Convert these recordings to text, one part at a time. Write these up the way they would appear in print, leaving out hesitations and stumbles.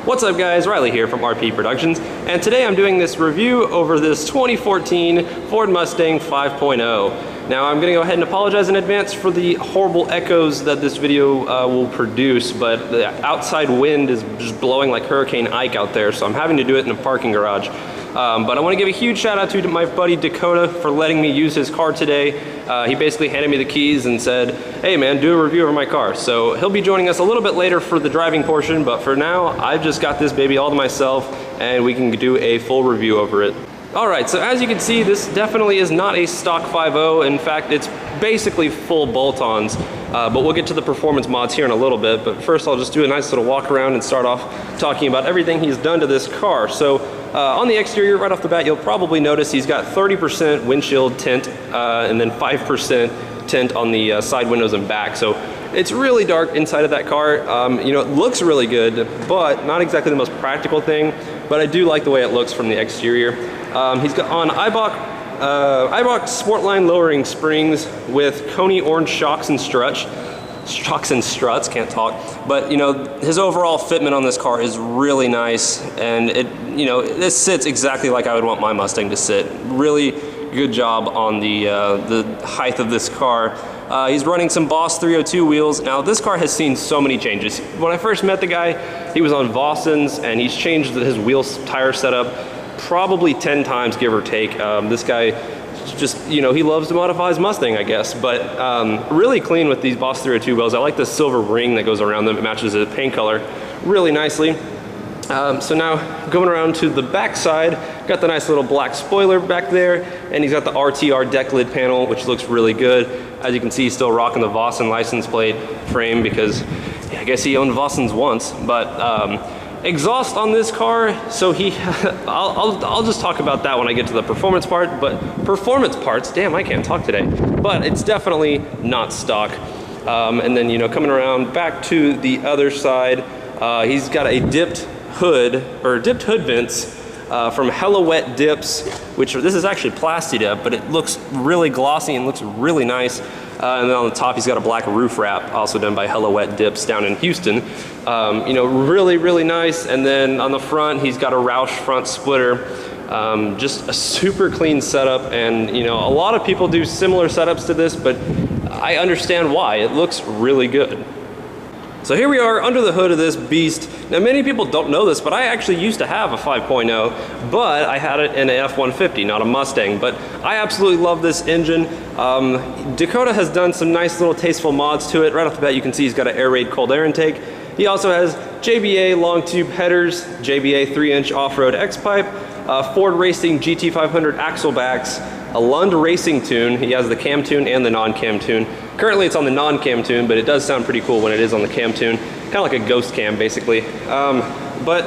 What's up guys, Riley here from RP Productions, and today I'm doing this review over this 2014 Ford Mustang 5.0. Now I'm gonna go ahead and apologize in advance for the horrible echoes that this video will produce, but the outside wind is just blowing like Hurricane Ike out there, so I'm having to do it in a parking garage. But I want to give a huge shout out to my buddy Dakota for letting me use his car today. He basically handed me the keys and said, hey man, do a review of my car. So he'll be joining us a little bit later for the driving portion, but for now, I've just got this baby all to myself and we can do a full review over it. Alright, so as you can see, this definitely is not a stock 5.0. In fact, it's basically full bolt-ons. But we'll get to the performance mods here in a little bit. But first, I'll just do a nice little walk around and start off talking about everything he's done to this car. So on the exterior, right off the bat, you'll probably notice he's got 30% windshield tint and then 5% tint on the side windows and back. So it's really dark inside of that car. You know, it looks really good, but not exactly the most practical thing. But I do like the way it looks from the exterior. He's got on Eibach Sportline lowering springs with Coney orange shocks and struts, can't talk. But you know, his overall fitment on this car is really nice, and this sits exactly like I would want my Mustang to sit. Really good job on the height of this car. He's running some Boss 302 wheels. Now this car has seen so many changes. When I first met the guy, he was on Vossens, and he's changed his wheel tire setup probably 10 times, give or take. This guy just, he loves to modify his Mustang, I guess, but really clean with these Boss 302 wheels. I like the silver ring that goes around them. It matches the paint color really nicely. So now going around to the back side, got the nice little black spoiler back there, and he's got the RTR deck lid panel, which looks really good. As you can see, he's still rocking the Vossen license plate frame because I guess he owned Vossens once, but exhaust on this car, so I'll just talk about that when I get to the performance part, but performance parts, damn, I can't talk today, but it's definitely not stock. And then, coming around back to the other side, he's got a dipped hood vents from Hella Wet Dips, which this is actually Plasti Dip, but it looks really glossy and looks really nice. And then on the top, he's got a black roof wrap, also done by Hella Wet Dips down in Houston. Really, really nice. And then on the front, he's got a Roush front splitter. Just a super clean setup. And, a lot of people do similar setups to this, but I understand why. It looks really good. So here we are under the hood of this beast. Now many people don't know this, but I actually used to have a 5.0, but I had it in an F-150, not a Mustang. But I absolutely love this engine. Dakota has done some nice little tasteful mods to it. Right off the bat, you can see he's got an air raid cold air intake. He also has JBA long tube headers, JBA 3-inch off-road X-pipe, Ford Racing GT500 axle backs, a Lund Racing tune. He has the cam tune and the non-cam tune. Currently it's on the non-cam tune, but it does sound pretty cool when it is on the cam tune. Kind of like a ghost cam, basically. But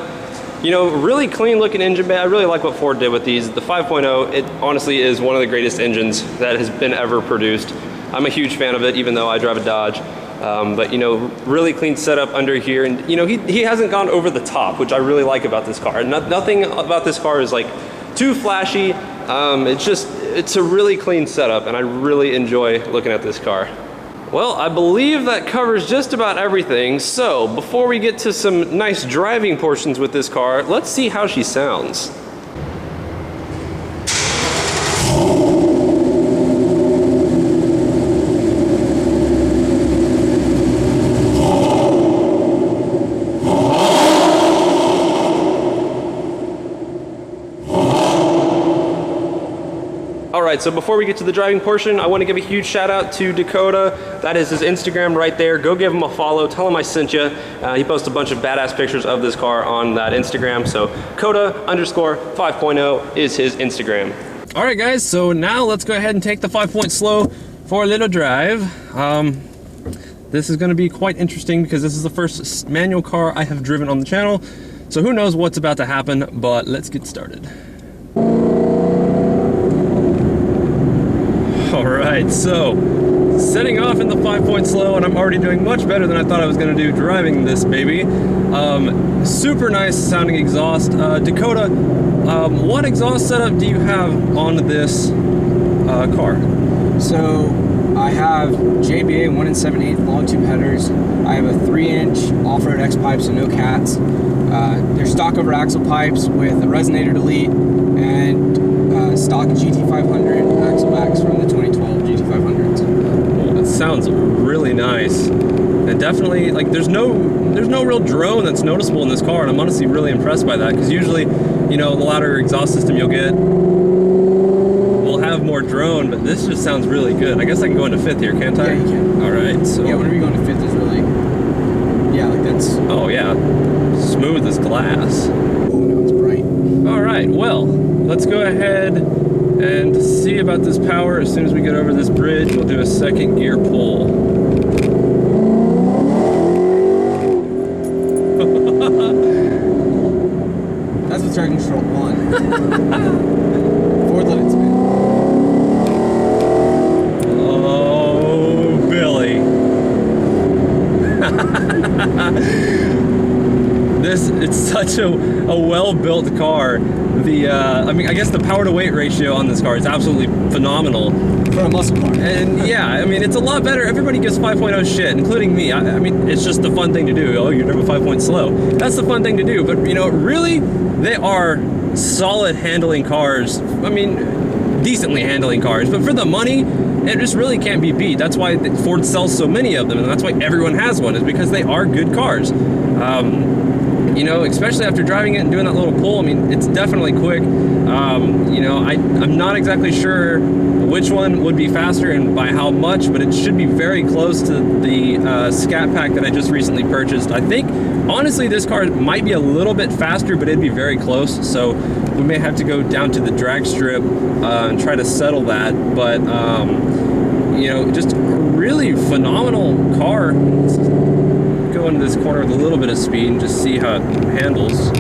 really clean looking engine bay. I really like what Ford did with these. The 5.0, it honestly is one of the greatest engines that has been ever produced. I'm a huge fan of it, even though I drive a Dodge. But really clean setup under here, and he hasn't gone over the top, which I really like about this car. Nothing about this car is like too flashy. It's a really clean setup, and I really enjoy looking at this car. Well, I believe that covers just about everything. So before we get to some nice driving portions with this car, let's see how she sounds. Alright, so before we get to the driving portion, I want to give a huge shout out to Dakota. That is his Instagram right there. Go give him a follow. Tell him I sent you. He posts a bunch of badass pictures of this car on that Instagram. So Coda_5.0 is his Instagram. Alright guys, so now let's go ahead and take the 5.0 for a little drive. This is going to be quite interesting because this is the first manual car I have driven on the channel. So who knows what's about to happen, but let's get started. Alright, so setting off in the 5.0, and I'm already doing much better than I thought I was going to do driving this baby. Super nice sounding exhaust. Dakota, what exhaust setup do you have on this car? So I have JBA 1 7/8 long tube headers. I have a 3-inch off-road X pipe, so no cats. They're stock over axle pipes with a resonator delete and stock GT500 axle backs from the 2012 GT500s. Well, it sounds really nice, and definitely like there's no real drone that's noticeable in this car, and I'm honestly really impressed by that, because usually, you know, the louder exhaust system you'll get will have more drone, but this just sounds really good. I guess I can go into fifth here, can't I? Yeah, you can. All right, so yeah, whenever you go into fifth is really, yeah, like that's. Oh yeah, smooth as glass. Oh no, it's bright. All right, well, let's go ahead and see about this power. As soon as we get over this bridge, we'll do a second gear pull. That's what traction control 1. Forward let it spin. Oh, Billy. It's such a well-built car. I mean, I guess the power to weight ratio on this car is absolutely phenomenal. For a muscle car. And yeah, I mean, it's a lot better. Everybody gives 5.0 shit, including me. I mean, it's just the fun thing to do. Oh, you're never 5 points slow. That's the fun thing to do. But, you know, really, they are solid handling cars. I mean, decently handling cars. But for the money, it just really can't be beat. That's why Ford sells so many of them, and that's why everyone has one, is because they are good cars. You know, especially after driving it and doing that little pull, I mean, it's definitely quick. You know, I'm not exactly sure which one would be faster and by how much, but it should be very close to the Scat Pack that I just recently purchased. I think, honestly, this car might be a little bit faster, but it'd be very close, so we may have to go down to the drag strip and try to settle that, but, you know, just a really phenomenal car. Let's go into this corner with a little bit of speed and just see how it handles.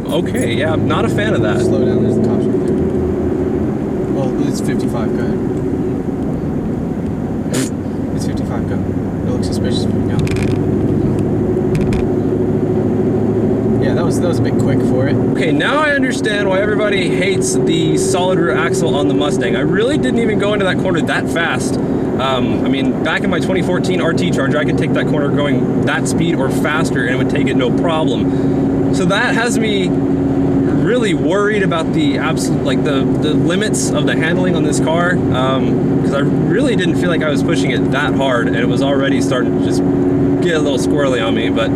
Okay, yeah, I'm not a fan of that. Slow down, there's the cops right there. Well, it's 55, go ahead. It's 55, go. It looks suspicious when you go. Yeah, that was a bit quick for it. Okay, now I understand why everybody hates the solid rear axle on the Mustang. I really didn't even go into that corner that fast. I mean, back in my 2014 RT Charger, I could take that corner going that speed or faster, and it would take it no problem. So that has me really worried about the absolute, like the limits of the handling on this car, because I really didn't feel like I was pushing it that hard, and it was already starting to just get a little squirrely on me. But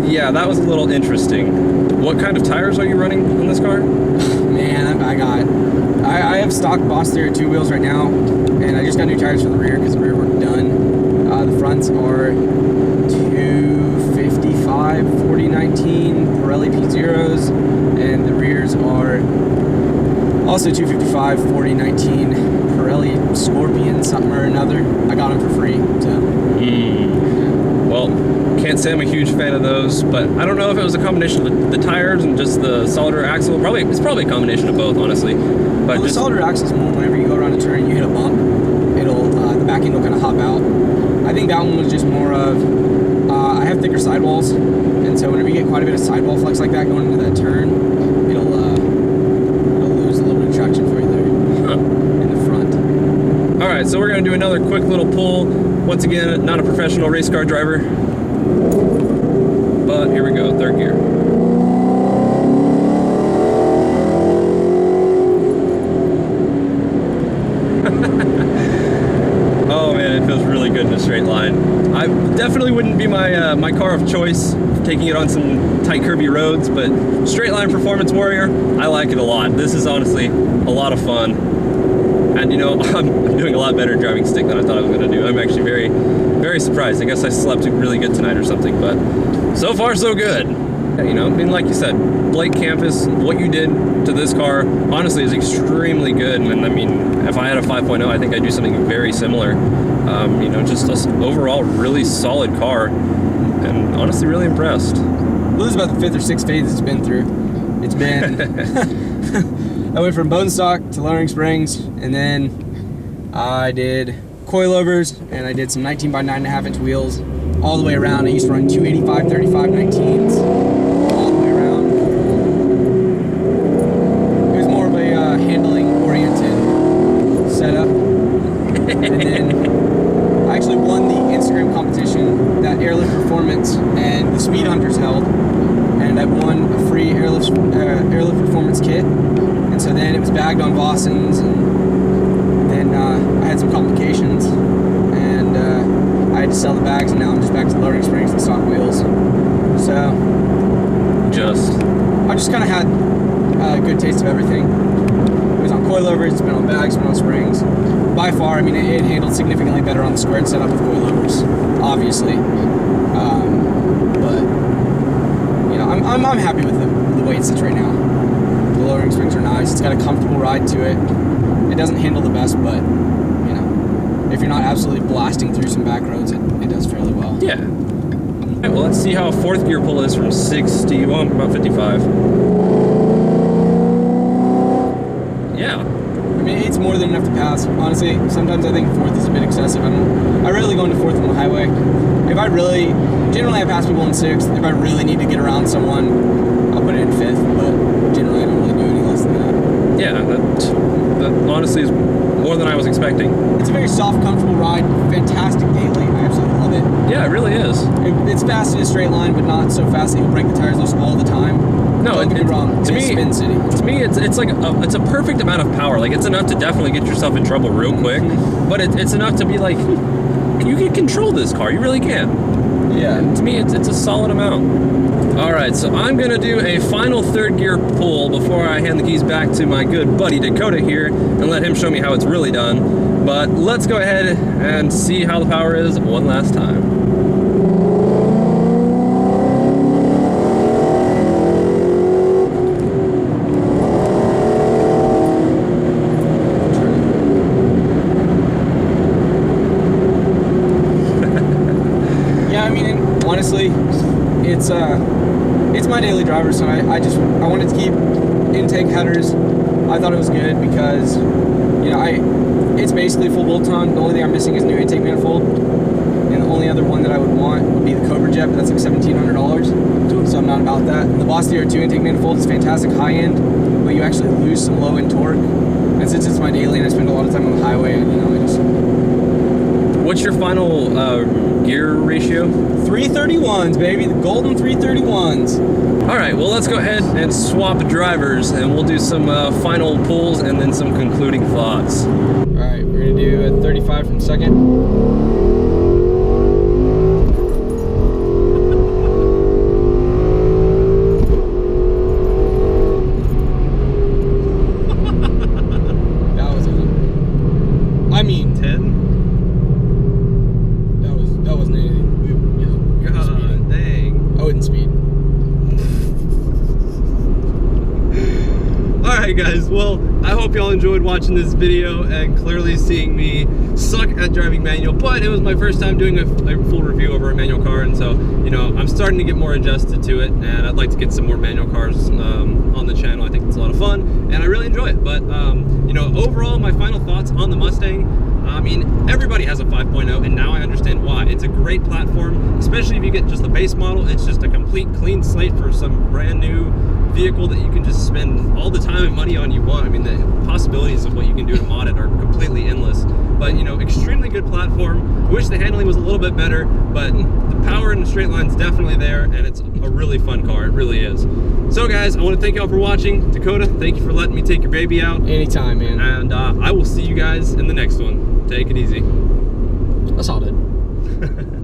yeah, that was a little interesting. What kind of tires are you running on this car? Man, I have stock Boss Theory 2 wheels right now, and I just got new tires for the rear because the rear were done. The fronts are 255 4019 Pirelli P0s, and the rears are also 255 4019 Pirelli Scorpion something or another. I got them for free, so. Well, can't say I'm a huge fan of those, but I don't know if it was a combination of the tires and just the solid rear axle. It's probably a combination of both, honestly. But well, the solid rear axle is more whenever you go around a turn and you hit a bump, it'll the back end will kind of hop out. I think that one was just more of I have thicker sidewalls, and so whenever you get quite a bit of sidewall flex like that going into that turn, it'll lose a little bit of traction for you there in the front. All right, so we're gonna do another quick little pull. Once again, not a professional race car driver, but here we go, third gear. Oh man, it feels really good in a straight line. I definitely wouldn't be my my car of choice, taking it on some tight curvy roads, but straight line performance warrior, I like it a lot. This is honestly a lot of fun. And you know, I'm doing a lot better driving stick than I thought I was gonna do. I'm actually very, very surprised. I guess I slept really good tonight or something, but so far so good. You know, I mean, like you said, Blake Campus, what you did to this car, honestly, is extremely good. And I mean, if I had a 5.0, I think I'd do something very similar. You know, just an overall really solid car, and honestly, really impressed. Well, this is about the 5th or 6th phase it's been through. It's been, I went from bone stock to lowering springs, and then I did coilovers, and I did some 19 by 9.5 inch wheels all the way around. I used to run 285, 35, 19s all the way around. It was more of a handling oriented airlift performance, and the speed hunters held, and I won a free airlift performance kit. And so then it was bagged on Vossens, and then I had some complications, and I had to sell the bags, and now I'm just back to loading springs and stock wheels. So I just kind of had a good taste of everything. It was on coilovers, it's been on bags, it's been on springs. By far, I mean, it handled significantly better on the squared setup with coilovers, obviously. But you know, I'm happy with the way it sits right now. The lowering springs are nice. It's got a comfortable ride to it. It doesn't handle the best, but you know, if you're not absolutely blasting through some back roads, it does fairly well. Yeah. All right, well, let's see how a fourth gear pull is from 60, well, about 55. Yeah. I mean, it's more than enough to pass. Honestly, sometimes I think fourth is a bit excessive. I rarely go into fourth on the highway. Generally I pass people in sixth. If I really need to get around someone, I'll put it in fifth, but generally I don't really do any less than that. Yeah, that honestly is more than I was expecting. It's a very soft, comfortable ride. Fantastic daily. I absolutely love it. Yeah, it really is. It's fast in a straight line, but not so fast that you'll break the tires loose all the time. No, don't get me wrong. To me, Spin City. To me, it's like it's a perfect amount of power. Like, it's enough to definitely get yourself in trouble real quick, but it's enough to be like, you can control this car. You really can. Yeah. To me, it's a solid amount. All right, so I'm gonna do a final third gear pull before I hand the keys back to my good buddy Dakota here and let him show me how it's really done. But let's go ahead and see how the power is one last time. Honestly, it's my daily driver, so I wanted to keep intake headers. I thought it was good because, you know, it's basically full bolt-on. The only thing I'm missing is new intake manifold, and the only other one that I would want would be the Cobra Jet, but that's like $1,700, so I'm not about that. And the Boss DR2 intake manifold is fantastic high-end, but you actually lose some low-end torque. And since it's my daily and I spend a lot of time on the highway, you know, What's your final gear ratio? 331s, baby, the golden 331s. All right, well, let's go ahead and swap drivers, and we'll do some final pulls and then some concluding thoughts. All right, we're gonna do a 35 from second. That was it. I mean, 10. That wasn't anything. God dang. I wouldn't speed. Alright guys, well, I hope y'all enjoyed watching this video and clearly seeing me suck at driving manual, but it was my first time doing a full review over a manual car, and so, you know, I'm starting to get more adjusted to it, and I'd like to get some more manual cars on the channel. I think it's a lot of fun, and I really enjoy it. But, you know, overall, my final thoughts on the Mustang, I mean, everybody has a 5.0, and now I understand why. It's a great platform, especially if you get just the base model. It's just a complete clean slate for some brand new vehicle that you can just spend all the time and money on you want. I mean, the possibilities of what you can do to mod it are completely endless. But, you know, extremely good platform. I wish the handling was a little bit better, but the power in the straight line is definitely there, and it's a really fun car. It really is. So guys, I want to thank y'all for watching. Dakota, thank you for letting me take your baby out. Anytime, man. And I will see you guys in the next one. Take it easy. That's all, dude.